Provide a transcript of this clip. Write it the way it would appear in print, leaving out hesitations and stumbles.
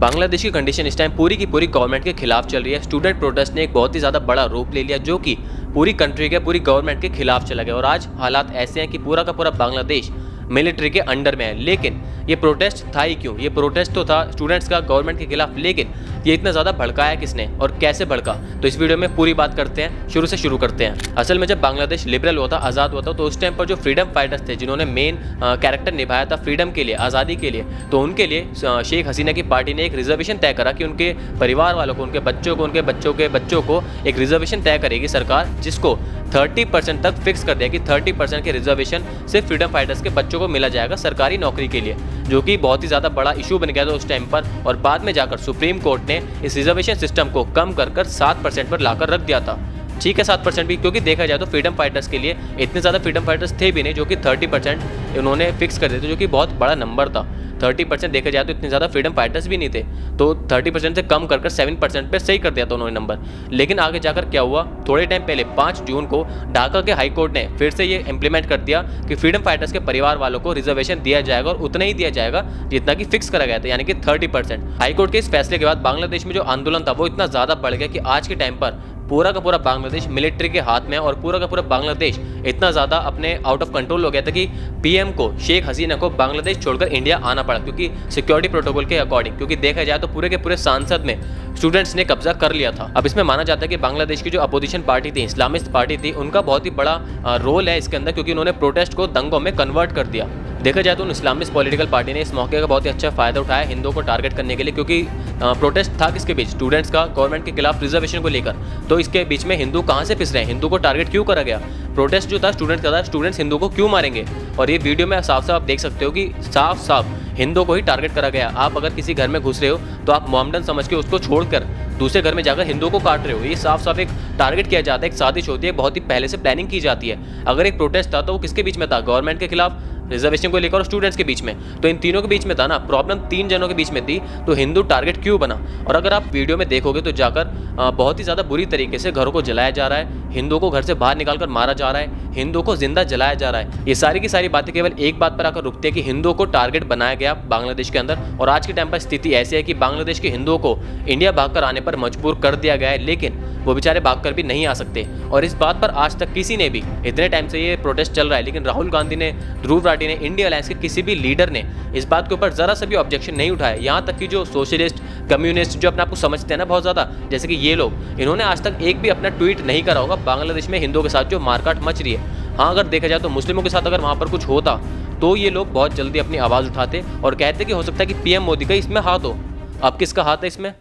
बांग्लादेश की कंडीशन इस टाइम पूरी की पूरी गवर्नमेंट के खिलाफ चल रही है। स्टूडेंट प्रोटेस्ट ने एक बहुत ही ज़्यादा बड़ा रूप ले लिया जो कि पूरी कंट्री के पूरी गवर्नमेंट के खिलाफ चला गया और आज हालात ऐसे हैं कि पूरा का पूरा बांग्लादेश मिलिट्री के अंडर में है। लेकिन ये प्रोटेस्ट था ही क्यों? ये प्रोटेस्ट तो था स्टूडेंट्स का गवर्नमेंट के खिलाफ, लेकिन ये इतना ज़्यादा भड़काया किसने और कैसे भड़का, तो इस वीडियो में पूरी बात करते हैं, शुरू से शुरू करते हैं। असल में जब बांग्लादेश लिबरल हुआ था, आज़ाद हुआ था, तो उस टाइम पर जो फ्रीडम फाइटर्स थे जिन्होंने मेन कैरेक्टर निभाया था फ्रीडम के लिए, आज़ादी के लिए, तो उनके लिए शेख हसीना की पार्टी ने एक रिजर्वेशन तय करा कि उनके परिवार वालों को, उनके बच्चों को, उनके बच्चों के बच्चों को एक रिजर्वेशन तय करेगी सरकार, जिसको 30% तक फिक्स कर दिया कि 30% के रिजर्वेशन सिर्फ फ्रीडम फाइटर्स के बच्चों को मिला जाएगा सरकारी नौकरी के लिए, जो कि बहुत ही ज़्यादा बड़ा इशू बन गया था उस टाइम पर। और बाद में जाकर सुप्रीम कोर्ट ने इस रिजर्वेशन सिस्टम को कम कर 7% पर लाकर रख दिया था। ठीक है, 7% भी, क्योंकि देखा जाए तो फ्रीडम फाइटर्स के लिए इतने ज़्यादा फ्रीडम फाइटर्स थे भी नहीं जो कि 30% उन्होंने फिक्स कर दिए थे, जो कि बहुत बड़ा नंबर था। 30% देखा जाए तो इतने ज़्यादा फ्रीडम फाइटर्स भी नहीं थे, तो 30% से कम कर 7% पे सही कर दिया था उन्होंने नंबर। लेकिन आगे जाकर क्या हुआ, थोड़े टाइम पहले 5 जून को ढाका के हाई कोर्ट ने फिर से ये इंप्लीमेंट कर दिया कि फ्रीडम फाइटर्स के परिवार वालों को रिजर्वेशन दिया जाएगा और उतना ही दिया जाएगा जितना कि फिक्स करा गया था, यानी कि 30%। हाई कोर्ट के इस फैसले के बाद बांग्लादेश में जो आंदोलन था वो इतना ज़्यादा बढ़ गया कि आज के टाइम पर पूरा का पूरा बांग्लादेश मिलिट्री के हाथ में है और पूरा का पूरा बांग्लादेश इतना ज़्यादा अपने आउट ऑफ कंट्रोल हो गया था कि पीएम को, शेख हसीना को, बांग्लादेश छोड़कर इंडिया आना पड़ा, क्योंकि सिक्योरिटी प्रोटोकॉल के अकॉर्डिंग, क्योंकि देखा जाए तो पूरे के पूरे सांसद में स्टूडेंट्स ने कब्जा कर लिया था। अब इसमें माना जाता है कि बांग्लादेश की जो अपोजिशन पार्टी थी, इस्लामिस्ट पार्टी थी, उनका बहुत ही बड़ा रोल है इसके अंदर, क्योंकि उन्होंने प्रोटेस्ट को दंगों में कन्वर्ट कर दिया। देखा जाए तो इस्लामिस्ट पॉलिटिकल पार्टी ने इस मौके का बहुत ही अच्छा फायदा उठाया हिंदुओं को टारगेट करने के लिए, क्योंकि प्रोटेस्ट था किसके बीच? स्टूडेंट्स का गवर्नमेंट के खिलाफ रिजर्वेशन को लेकर। तो इसके बीच में हिंदू कहाँ से पिस रहे हैं? हिंदू को टारगेट क्यों करा गया? प्रोटेस्ट जो था स्टूडेंट्स का था, स्टूडेंट्स हिंदू को क्यों मारेंगे? और ये वीडियो में साफ साफ आप देख सकते हो कि साफ साफ हिंदू को ही टारगेट करा गया। आप अगर किसी घर में घुस रहे हो तो आप मोहम्मदन समझ के उसको छोड़कर दूसरे घर में जाकर हिंदुओं को काट रहे हो। ये साफ साफ एक टारगेट किया जाता है, एक साजिश होती है, बहुत ही पहले से प्लानिंग की जाती है। अगर एक प्रोटेस्ट था तो वो किसके बीच में था? गवर्नमेंट के खिलाफ, रिजर्वेशन को लेकर और स्टूडेंट्स के बीच में। तो इन तीनों के बीच में था ना, प्रॉब्लम 3 जनों के बीच में थी, तो हिंदू टारगेट क्यों बना? और अगर आप वीडियो में देखोगे तो जाकर बहुत ही ज़्यादा बुरी तरीके से घरों को जलाया जा रहा है, हिंदुओं को घर से बाहर निकालकर मारा जा रहा है, हिंदुओं को जिंदा जलाया जा रहा है। ये सारी की सारी बातें केवल एक बात पर आकर रुकती है कि हिंदुओं को टारगेट बनाया गया बांग्लादेश के अंदर। और आज के टाइम पर स्थिति ऐसी है कि बांग्लादेश के हिंदुओं को इंडिया भागकर आने पर मजबूर कर दिया गया है, लेकिन वो बेचारे भागकर भी नहीं आ सकते। और इस बात पर आज तक किसी ने भी, इतने टाइम से ये प्रोटेस्ट चल रहा है, लेकिन राहुल गांधी ने, ध्रुव राठी ने, इंडिया अलायंस के किसी भी लीडर ने इस बात के ऊपर जरा सा भी ऑब्जेक्शन नहीं उठाया। यहाँ तक कि जो सोशलिस्ट, कम्युनिस्ट, जो अपने आप को समझते हैं ना बहुत ज़्यादा, जैसे कि ये लोग, इन्होंने आज तक एक भी अपना ट्वीट नहीं करा होगा बांग्लादेश में हिंदुओं के साथ जो मारकाट मच रही है। हाँ, अगर देखा जाए तो मुस्लिमों के साथ अगर वहाँ पर कुछ होता तो ये लोग बहुत जल्दी अपनी आवाज़ उठाते और कहते कि हो सकता है कि पीएम मोदी का इसमें हाथ हो। अब किसका हाथ है इसमें?